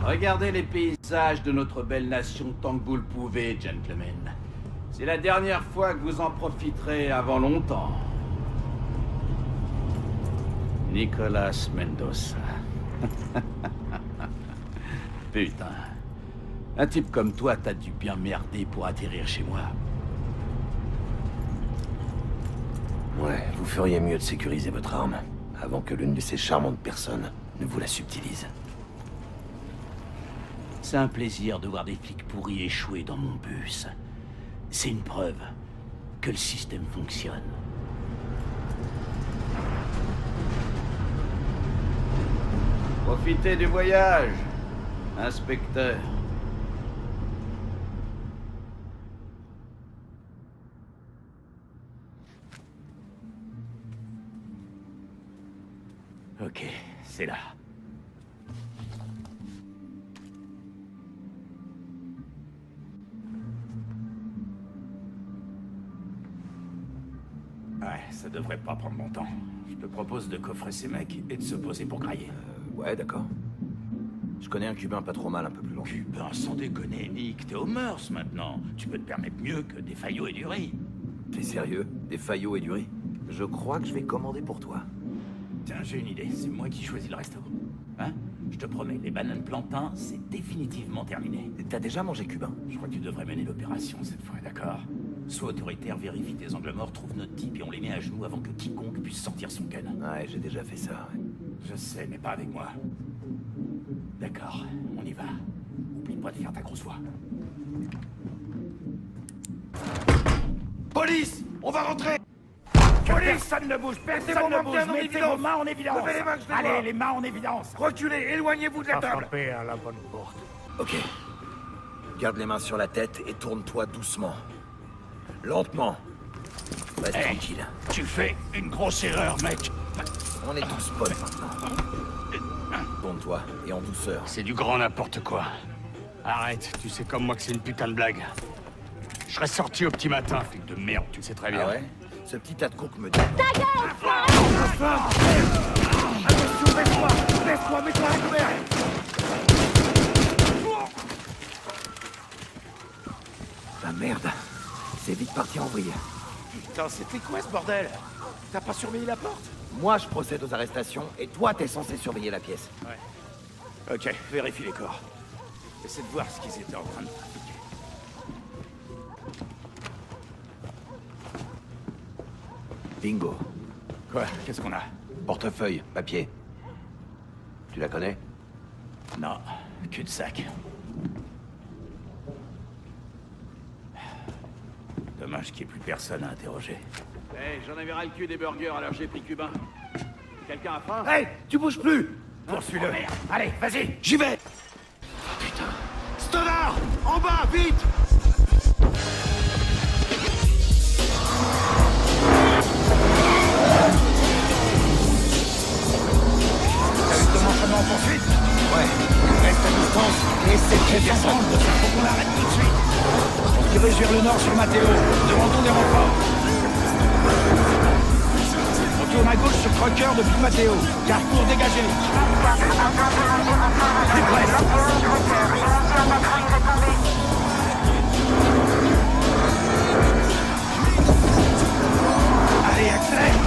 Regardez les paysages de notre belle nation tant que vous le pouvez, gentlemen. C'est la dernière fois que vous en profiterez avant longtemps. Nicolas Mendoza. Putain. Un type comme toi, t'as dû bien merder pour atterrir chez moi. Ouais, vous feriez mieux de sécuriser votre arme, avant que l'une de ces charmantes personnes ne vous la subtilise. C'est un plaisir de voir des flics pourris échouer dans mon bus. C'est une preuve que le système fonctionne. Profitez du voyage, inspecteur. Ok, c'est là. Ouais, ça devrait pas prendre longtemps. Je te propose de coffrer ces mecs et de se poser pour grailler. Ouais, d'accord. Je connais un Cubain pas trop mal, un peu plus long. Cubain, sans déconner, Nick, t'es aux mœurs maintenant. Tu peux te permettre mieux que des faillots et du riz. T'es sérieux? Des faillots et du riz? Je crois que je vais commander pour toi. Tiens, j'ai une idée, c'est moi qui choisis le resto. Hein? Je te promets, les bananes plantains, c'est définitivement terminé. T'as déjà mangé cubain? Je crois que tu devrais mener l'opération cette fois, d'accord? Sois autoritaire, vérifie tes angles morts, trouve notre type et on les met à genoux avant que quiconque puisse sortir son gun. Ouais, j'ai déjà fait ça, ouais. Je sais, mais pas avec moi. D'accord, on y va. Oublie pas de faire ta grosse voix. Police! On va rentrer! Personne ne bouge, personne ne bouge, mettez vos mains en évidence. Levez les mains, je les vois. Allez, les mains en évidence. Reculez, éloignez-vous de la table! Frappez à la bonne porte. Ok. Garde les mains sur la tête et tourne-toi doucement. Lentement. Reste Hey, tranquille. tu fais une grosse erreur, mec. On est tous potes maintenant. Tourne-toi et en douceur. C'est du grand n'importe quoi. Arrête, tu sais comme moi que c'est une putain de blague. Je serais sorti au petit matin, flic de merde, tu le sais très bien. Ah ouais? Ce petit tas de coke me dit. Attention, baisse-toi! Baisse-toi, mets-toi à couvert! Ah merde. C'est vite parti en vrille. Putain, c'était quoi ce bordel? T'as pas surveillé la porte? Moi, je procède aux arrestations et toi, t'es censé surveiller la pièce. Ok, vérifie les corps. Essaie de voir ce qu'ils étaient en train de trafiquer. Bingo. Quoi? Qu'est-ce qu'on a? Portefeuille, papier. Tu la connais? Non, cul-de-sac. Dommage qu'il n'y ait plus personne à interroger. Hey, j'en avais ras le cul des burgers, alors j'ai pris cubain. Quelqu'un a faim? Hey, tu bouges plus! Poursuis-le. Allez, vas-y. J'y vais! Putain! Stoddard! En bas, vite! T'as vu comment chemin en poursuite? Ouais. Reste à distance et essaie de J'ai personne. prendre, faut qu'on arrête tout de suite. On se dirige vers le nord sur Matteo. Demandons des renforts. On tourne à gauche sur Crocker depuis Matteo. Carrefour dégagé. Plus près. Allez, accélère.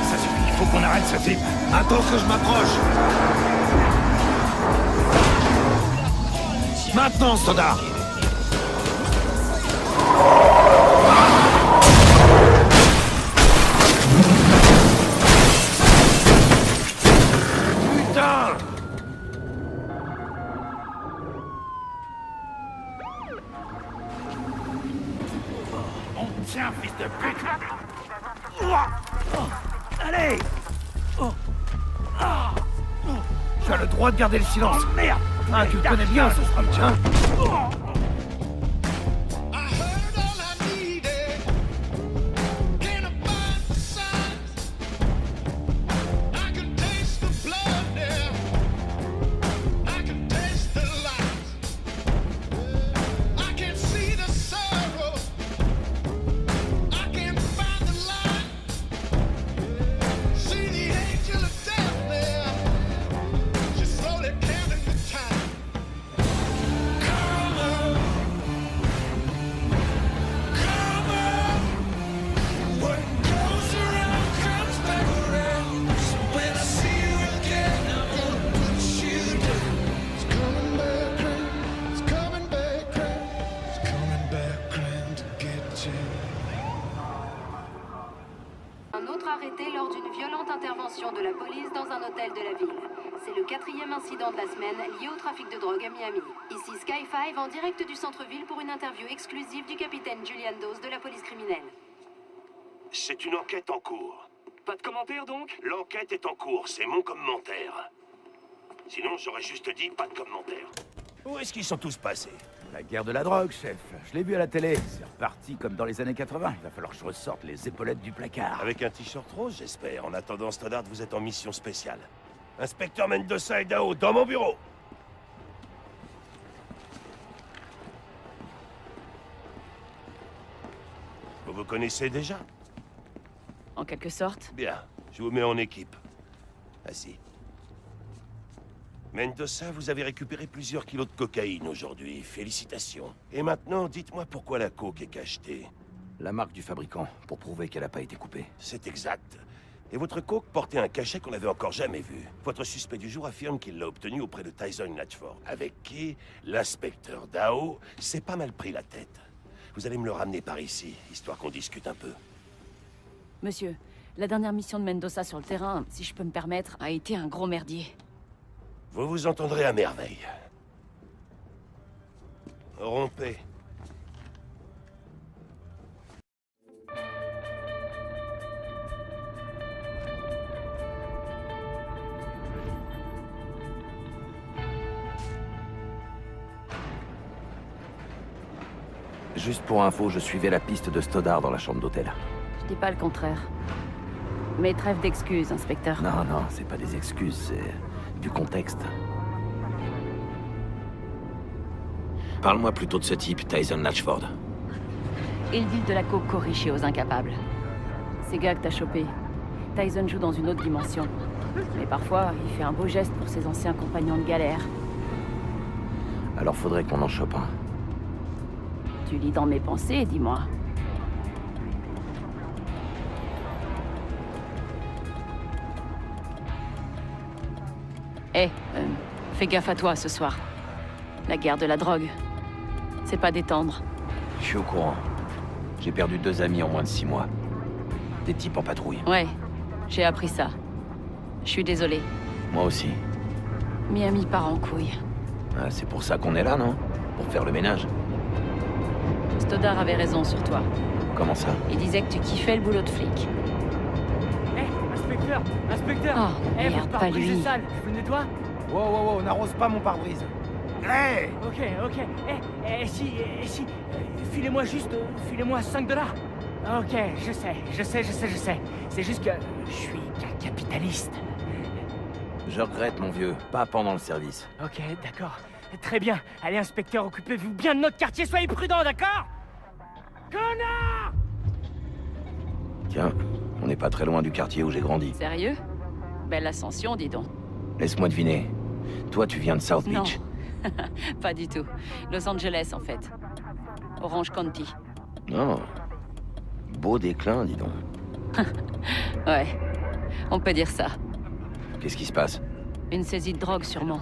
Ça suffit, il faut qu'on arrête ce type. Attends que je m'approche! Maintenant, Stoddard! Putain! On tient, fils de pute. Allez. Tu as le droit de garder le silence! Oh merde. Ah, tu le connais bien, ce speech, hein? incidents de la semaine liés au trafic de drogue à Miami. Ici Sky 5 en direct du centre-ville pour une interview exclusive du capitaine Julian Dawes de la police criminelle. C'est une enquête en cours. Pas de commentaire donc? L'enquête est en cours, c'est mon commentaire. Sinon, j'aurais juste dit pas de commentaire. Où est-ce qu'ils sont tous passés? La guerre de la drogue, chef. Je l'ai vu à la télé. C'est reparti comme dans les années 80. Il va falloir que je ressorte les épaulettes du placard. Avec un t-shirt rose, j'espère. En attendant, Stoddard, vous êtes en mission spéciale. Inspecteur Mendoza et Dao, dans mon bureau. Vous vous connaissez déjà? En quelque sorte. Bien, je vous mets en équipe. Assis. Mendoza, vous avez récupéré plusieurs kilos de cocaïne aujourd'hui. Félicitations. Et maintenant, dites-moi pourquoi la coke est cachetée. La marque du fabricant, pour prouver qu'elle n'a pas été coupée. C'est exact. Et votre coke portait un cachet qu'on n'avait encore jamais vu. Votre suspect du jour affirme qu'il l'a obtenu auprès de Tyson Latchford, avec qui l'inspecteur Dao s'est pas mal pris la tête. Vous allez me le ramener par ici, histoire qu'on discute un peu. Monsieur, la dernière mission de Mendoza sur le terrain, si je peux me permettre, a été un gros merdier. Vous vous entendrez à merveille. Rompez. Juste pour info, je suivais la piste de Stoddard dans la chambre d'hôtel. Je dis pas le contraire. Mais trêve d'excuses, inspecteur. Non, non, c'est pas des excuses, c'est du contexte. Parle-moi plutôt de ce type, Tyson Latchford. Il deal de la coke corrichée aux incapables. Ces gars que t'as chopés, Tyson joue dans une autre dimension. Mais parfois, il fait un beau geste pour ses anciens compagnons de galère. Alors faudrait qu'on en chope un. Tu lis dans mes pensées, dis-moi. Fais gaffe à toi ce soir. La guerre de la drogue, c'est pas détendre. Je suis au courant. J'ai perdu 2 amis en moins de 6 mois. Des types en patrouille. Ouais, j'ai appris ça. Je suis désolé. Moi aussi. Miami part en couille. Ah, c'est pour ça qu'on est là, non? Pour faire le ménage. Stoddard avait raison sur toi. Comment ça? Il disait que tu kiffais le boulot de flic. Inspecteur! Inspecteur! Oh, Votre merde, pas pare-brise lui. est sale, je vous le nettoie? Wow, n'arrose pas mon pare-brise. Hey! Ok. Si, filez-moi juste, filez-moi $5. Ok, je sais. C'est juste que je suis qu'un capitaliste. Je regrette, mon vieux. Pas pendant le service. Ok, d'accord. Très bien. Allez, inspecteur, occupez-vous bien de notre quartier, soyez prudents, d'accord? Connard! Tiens, on n'est pas très loin du quartier où j'ai grandi. Sérieux? Belle ascension, dis donc. Laisse-moi deviner. Toi, tu viens de South Non. Beach. Pas du tout. Los Angeles, en fait. Orange County. Non. Beau déclin, dis donc. Ouais, on peut dire ça. Qu'est-ce qui se passe? Une saisie de drogue, sûrement.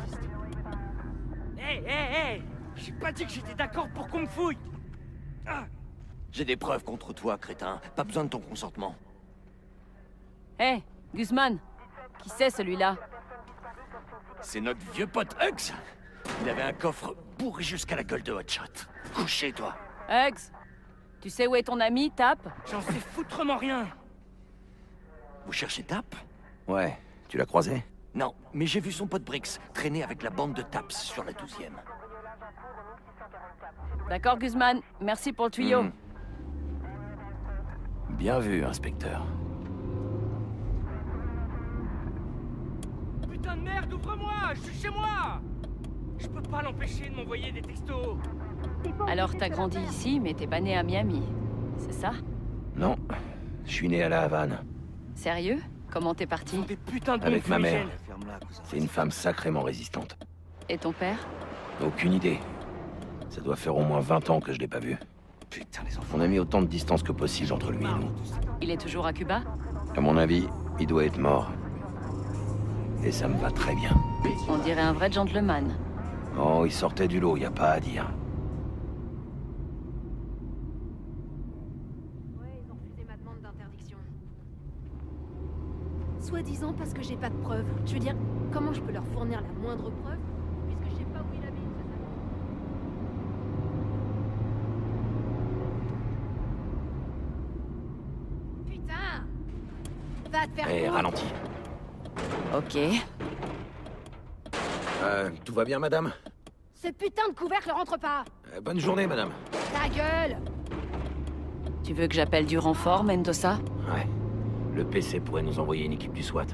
Hey! J'ai pas dit que j'étais d'accord pour qu'on me fouille! J'ai des preuves contre toi, crétin. Pas besoin de ton consentement. Hé, Guzman! Qui c'est, celui-là? C'est notre vieux pote Hugs. Il avait un coffre bourré jusqu'à la gueule de Hotshot. Couchez-toi. Hugs! Tu sais où est ton ami, Tap? J'en sais foutrement rien! Vous cherchez Tap? Ouais, tu l'as croisé? Non, mais j'ai vu son pote Brix traîner avec la bande de Taps sur la 12e. D'accord, Guzman. Merci pour le tuyau. Bien vu, inspecteur. Putain de merde, ouvre-moi! Je suis chez moi! Je peux pas l'empêcher de m'envoyer des textos! Alors, t'as grandi ici, mais t'es pas né à Miami. C'est ça? Non, je suis né à la Havane. Sérieux? Comment t'es Ils parti? sont des putains de Avec bombes ma mère. fumigènes. C'est une femme sacrément résistante. Et ton père? Aucune idée. Ça doit faire au moins 20 ans que je l'ai pas vu. Putain, les enfants. On a mis autant de distance que possible entre lui et nous. Il est toujours à Cuba? À mon avis, il doit être mort. Et ça me va très bien. On dirait un vrai gentleman. Oh, il sortait du lot, y a pas à dire. Ouais, ils ont refusé ma demande d'interdiction. Soi-disant parce que j'ai pas de preuves. Je veux dire, comment je peux leur fournir la moindre preuve, puisque je sais pas où il habite. Putain! Va te faire Eh, foutre. ralentis. Ok. Tout va bien, madame? Ce putain de couvercle rentre pas! Bonne journée, madame. Ta gueule! Tu veux que j'appelle du renfort, Mendoza? Ouais. Le PC pourrait nous envoyer une équipe du SWAT.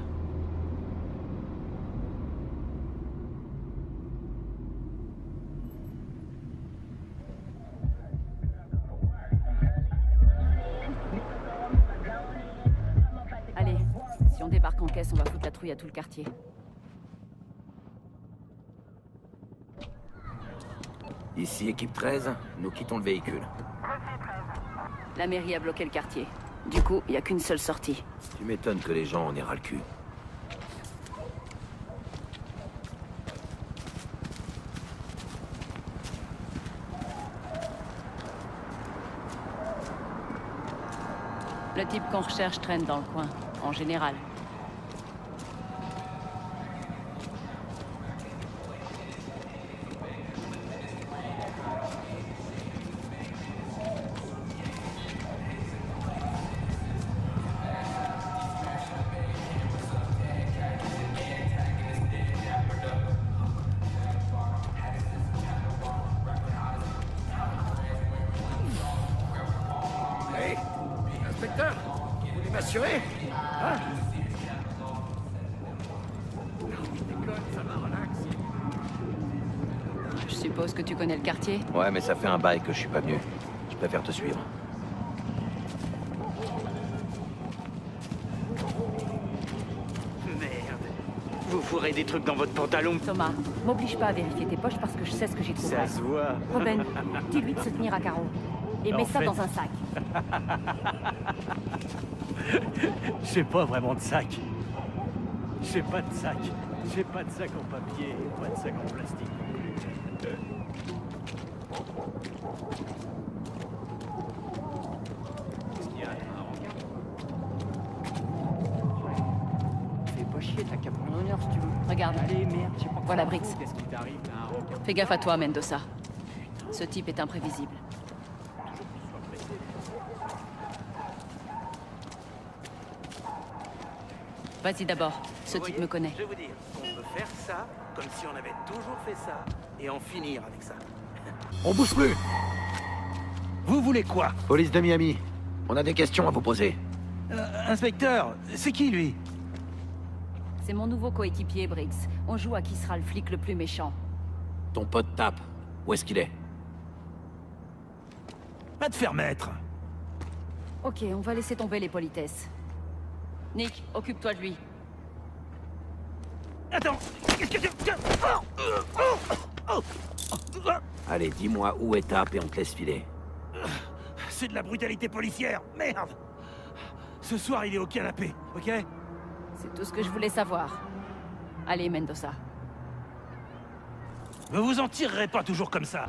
Allez, si on débarque en caisse, on va foutre la trouille à tout le quartier. Ici, équipe 13, nous quittons le véhicule. La mairie a bloqué le quartier. Du coup, il n'y a qu'une seule sortie. Tu m'étonnes que les gens en aient ras le cul. Le type qu'on recherche traîne dans le coin, en général. Hey, inspecteur, vous voulez m'assurer? Hein? Je suppose que tu connais le quartier? Ouais, mais ça fait un bail que je suis pas venu. Je préfère te suivre. Merde. Vous fourrez des trucs dans votre pantalon. Thomas, m'oblige pas à vérifier tes poches parce que je sais ce que j'y trouverai. Ça se voit. Robin, dis-lui de se tenir à carreau. Et mets ça fait- dans un sac. J'ai pas vraiment de sac. J'ai pas de sac. J'ai pas de sac en papier et pas de sac en plastique. Fais pas chier, t'as qu'à prendre un heure si tu veux. Regarde. Allez, merde, je sais pas Voilà, quoi. Brix. Qu'est-ce qui t'arrive, t'as un requin. Fais gaffe à toi, Mendoza. Ce type est imprévisible. Vas-y d'abord, ce type me connaît. Je vais vous dire, on peut faire ça comme si on avait toujours fait ça et en finir avec ça. On bouge plus! Vous voulez quoi? Police de Miami, on a des questions à vous poser. Inspecteur, c'est qui lui? C'est mon nouveau coéquipier, Briggs. On joue à qui sera le flic le plus méchant. Ton pote tape. Où est-ce qu'il est? Pas de faire maître. Ok, on va laisser tomber les politesses. Nick, occupe-toi de lui. Attends, qu'est-ce que tu... Allez, dis-moi où est tape et on te laisse filer. C'est de la brutalité policière, merde. Ce soir, il est au canapé, ok? C'est tout ce que je voulais savoir. Allez, Mendoza. Vous vous en tirerez pas toujours comme ça.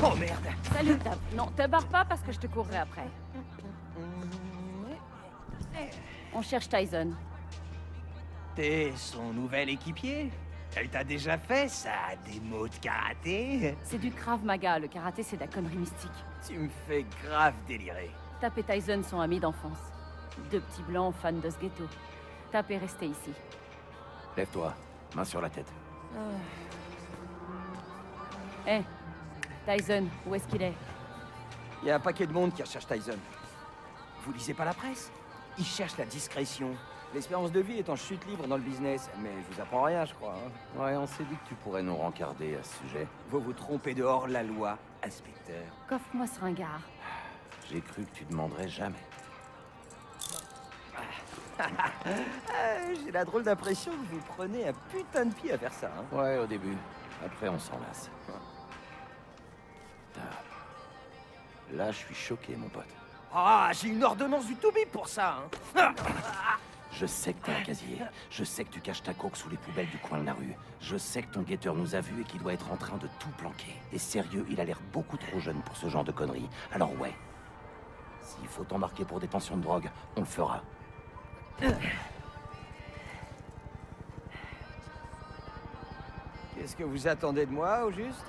Oh merde. Salut, Tap. Non, te barre pas parce que je te courrai après. On cherche Tyson. T'es son nouvel équipier? Elle t'a déjà fait ça, des mots de karaté? C'est du Krav Maga, le karaté c'est de la connerie mystique. Tu me fais grave délirer. Tap et Tyson sont amis d'enfance. Deux petits blancs fans de ce ghetto. Tap est resté ici. Lève-toi, main sur la tête. Hé, Tyson, où est-ce qu'il est? Il y a un paquet de monde qui recherche Tyson. Vous lisez pas la presse? Ils cherchent la discrétion. L'espérance de vie est en chute libre dans le business, mais je vous apprends rien, je crois. Hein. Ouais, on s'est dit que tu pourrais nous rencarder à ce sujet. Vous vous trompez de hors la loi, inspecteur. Coffre-moi ce ringard. J'ai cru que tu demanderais jamais. J'ai la drôle d'impression que vous prenez un putain de pied à faire ça. Hein. Ouais, au début. Après, on s'en lasse. Là, je suis choqué, mon pote. Ah, j'ai une ordonnance du Toubib pour ça. Hein. Je sais que t'es un casier. Je sais que tu caches ta coque sous les poubelles du coin de la rue. Je sais que ton guetteur nous a vus et qu'il doit être en train de tout planquer. Et sérieux, il a l'air beaucoup trop jeune pour ce genre de conneries. Alors ouais, s'il faut t'embarquer pour détention de drogue, on le fera. Qu'est-ce que vous attendez de moi, au juste?